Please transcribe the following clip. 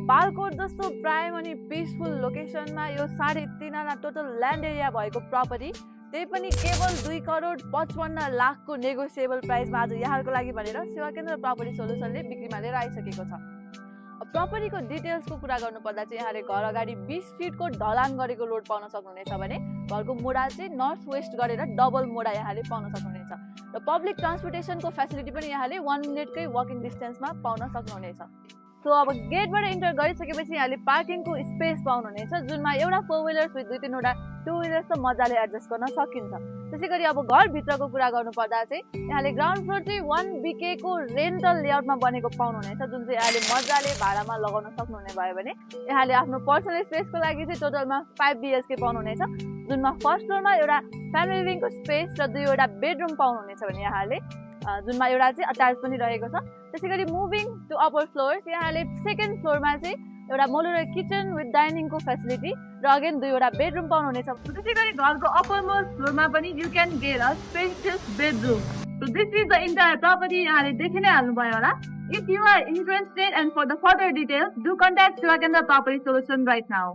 बालकोट जस्तो प्राइम अनि पिसफुल लोकेसनमा यो 3.5 आना टोटल ल्यान्ड एरिया भएको प्रपर्टी, त्यही पनि केवल 2,55,00,000 को नेगोसिएबल प्राइसमा आज यहाँहरूको लागि भनेर सेवा केन्द्र प्रपर्टी सोल्युसनले बिक्रीमा लिएर आइसकेको छ। प्रपर्टीको डिटेल्सको कुरा गर्नुपर्दा चाहिँ यहाँले घर अगाडि 20 फिटको ढलान गरेको रोड पाउन सक्नुहुनेछ भने घरको मोडा चाहिँ नर्थ वेस्ट गरेर डबल मोडा यहाँले पाउन सक्नुहुनेछ र पब्लिक ट्रान्सपोर्टेसनको फेसिलिटी पनि यहाँले 1 मिनेटकै वकिङ डिस्टेन्समा पाउन सक्नुहुनेछ। सो अब गेटबाट इन्टर गरिसकेपछि यहाँले पार्किङको स्पेस पाउनुहुनेछ, जुनमा एउटा 4 व्हिलर्स विथ 2-3 2 व्हिलर्स त मजाले एडजस्ट गर्न सकिन्छ। त्यसैगरी अब घरभित्रको कुरा गर्नुपर्दा चाहिँ यहाँले ग्राउन्ड फ्लोर चाहिँ 1 BK को रेन्टल लेआउटमा बनेको पाउनुहुनेछ, जुन चाहिँ यहाँले मजाले भाडामा लगाउन सक्नुहुने भयो भने यहाँले आफ्नो पर्सनल स्पेसको लागि चाहिँ टोटलमा 5 BHK पाउनुहुनेछ, जुनमा फर्स्ट फ्लोरमा एउटा फ्यामिली लिभिङको स्पेस र 2वटा बेडरुम पाउनुहुनेछ भने यहाँले जुनमा एउटा चाहिँ अट्याच पनि रहेको छ। त्यसैगरी मुभिङ टु अप्पर फ्लोर्स यहाँले सेकेन्ड फ्लोरमा चाहिँ एउटा मोडुलर किचन विथ डाइनिङको फेसिलिटी र अगेन 2वटा बेडरुम पाउनुहुनेछ। त्यसैगरी घरको अप्पर मोस्ट फ्लोरमा पनि you can get a spacious bedroom. So this is the entire property, यहाँले देखि नै हाल्नुभयो होला। If you are interested and for the further details do contact Sewa Kendra property solution right now.